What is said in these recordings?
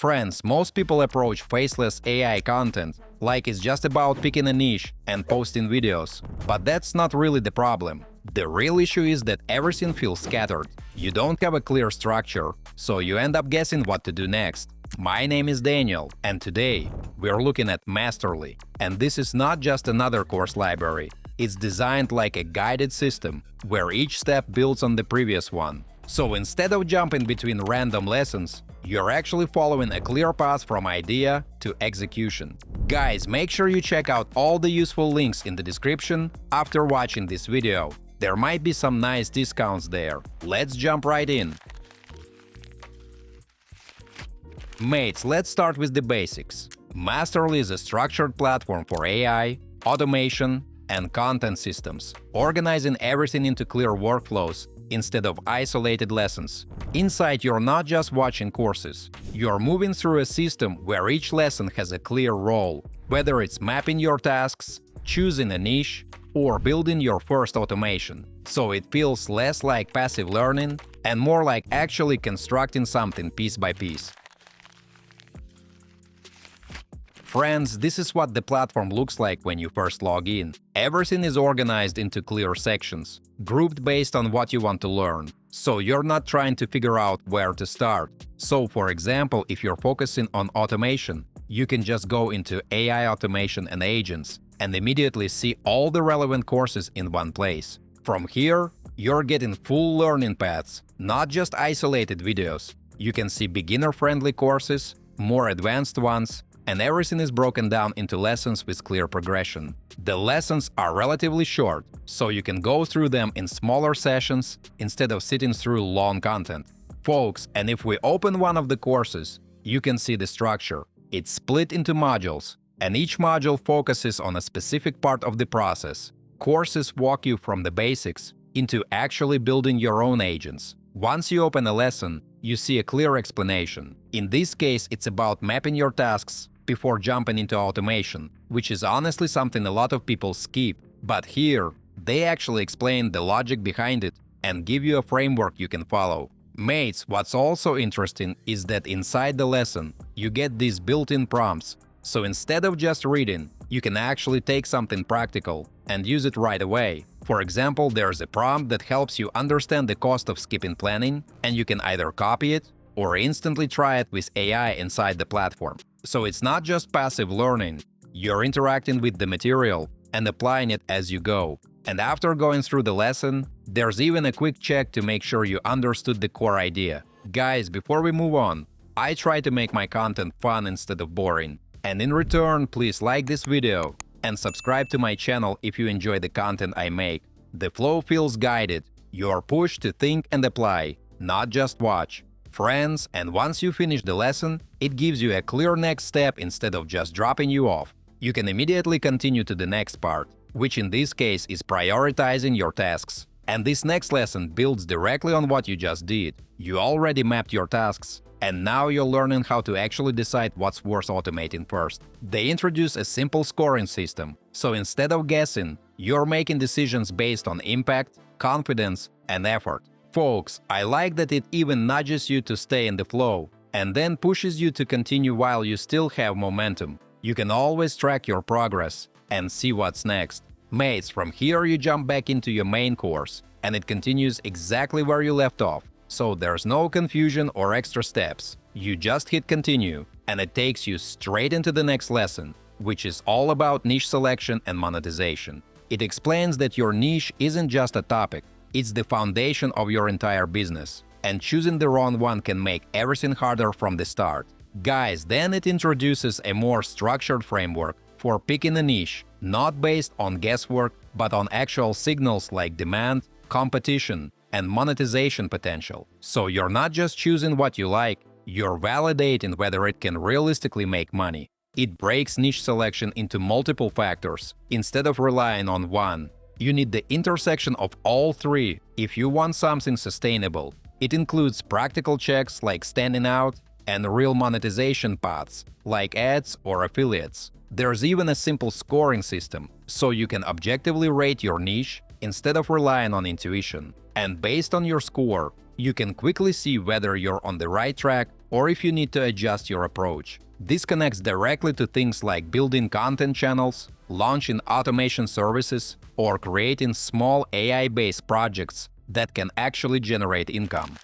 Friends, most people approach faceless AI content like it's just about picking a niche and posting videos. But that's not really the problem. The real issue is that everything feels scattered. You don't have a clear structure, so you end up guessing what to do next. My name is Daniel, and today we're looking at Masterly. And this is not just another course library. It's designed like a guided system, where each step builds on the previous one. So instead of jumping between random lessons, you're actually following a clear path from idea to execution. Guys, make sure you check out all the useful links in the description after watching this video. There might be some nice discounts there. Let's jump right in. Mates, let's start with the basics. Masterly is a structured platform for AI, automation, and content systems, organizing everything into clear workflows instead of isolated lessons. Inside, you're not just watching courses. You're moving through a system where each lesson has a clear role, whether it's mapping your tasks, choosing a niche, or building your first automation. So it feels less like passive learning and more like actually constructing something piece by piece. Friends, this is what the platform looks like when you first log in. Everything is organized into clear sections, grouped based on what you want to learn. So you're not trying to figure out where to start. So for example, if you're focusing on automation, you can just go into AI automation and agents and immediately see all the relevant courses in one place. From here, you're getting full learning paths, not just isolated videos. You can see beginner-friendly courses, more advanced ones, and everything is broken down into lessons with clear progression. The lessons are relatively short, so you can go through them in smaller sessions instead of sitting through long content. Folks, and if we open one of the courses, you can see the structure. It's split into modules, and each module focuses on a specific part of the process. Courses walk you from the basics into actually building your own agents. Once you open a lesson, you see a clear explanation. In this case, it's about mapping your tasks before jumping into automation, which is honestly something a lot of people skip. But here, they actually explain the logic behind it and give you a framework you can follow. Mates, what's also interesting is that inside the lesson, you get these built-in prompts. So instead of just reading, you can actually take something practical and use it right away. For example, there's a prompt that helps you understand the cost of skipping planning, and you can either copy it or instantly try it with AI inside the platform. So it's not just passive learning, you're interacting with the material and applying it as you go. And after going through the lesson, there's even a quick check to make sure you understood the core idea. Guys, before we move on, I try to make my content fun instead of boring. And in return, please like this video and subscribe to my channel if you enjoy the content I make. The flow feels guided. You're pushed to think and apply, not just watch. Friends, and once you finish the lesson, it gives you a clear next step instead of just dropping you off. You can immediately continue to the next part, which in this case is prioritizing your tasks. And this next lesson builds directly on what you just did. You already mapped your tasks, and now you're learning how to actually decide what's worth automating first. They introduce a simple scoring system, so instead of guessing, you're making decisions based on impact, confidence, and effort. Folks, I like that it even nudges you to stay in the flow, and then pushes you to continue while you still have momentum. You can always track your progress and see what's next. Mates, from here you jump back into your main course, and it continues exactly where you left off. So there's no confusion or extra steps. You just hit continue, and it takes you straight into the next lesson, which is all about niche selection and monetization. It explains that your niche isn't just a topic, it's the foundation of your entire business, and choosing the wrong one can make everything harder from the start. Guys, then it introduces a more structured framework for picking a niche, not based on guesswork, but on actual signals like demand, competition, and monetization potential. So you're not just choosing what you like, you're validating whether it can realistically make money. It breaks niche selection into multiple factors instead of relying on one. You need the intersection of all three if you want something sustainable. It includes practical checks like standing out and real monetization paths like ads or affiliates. There's even a simple scoring system, so you can objectively rate your niche instead of relying on intuition. And based on your score, you can quickly see whether you're on the right track or if you need to adjust your approach. This connects directly to things like building content channels, launching automation services, or creating small AI-based projects that can actually generate income.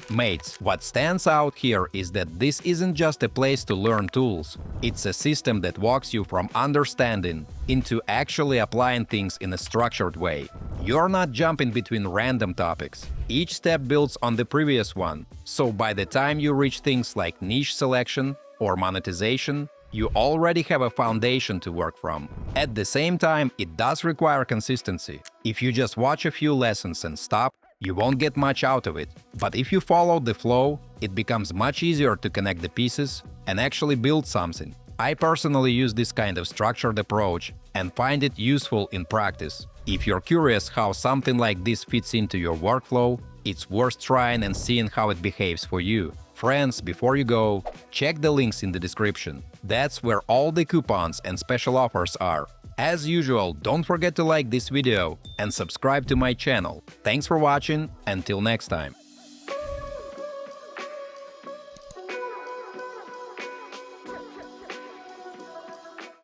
Mates, what stands out here is that this isn't just a place to learn tools. It's a system that walks you from understanding into actually applying things in a structured way. You're not jumping between random topics. Each step builds on the previous one, so by the time you reach things like niche selection or monetization, you already have a foundation to work from. At the same time, it does require consistency. If you just watch a few lessons and stop, you won't get much out of it. But if you follow the flow, it becomes much easier to connect the pieces and actually build something. I personally use this kind of structured approach and find it useful in practice. If you're curious how something like this fits into your workflow, it's worth trying and seeing how it behaves for you. Friends, before you go, check the links in the description. That's where all the coupons and special offers are. As usual, don't forget to like this video and subscribe to my channel. Thanks for watching, until next time.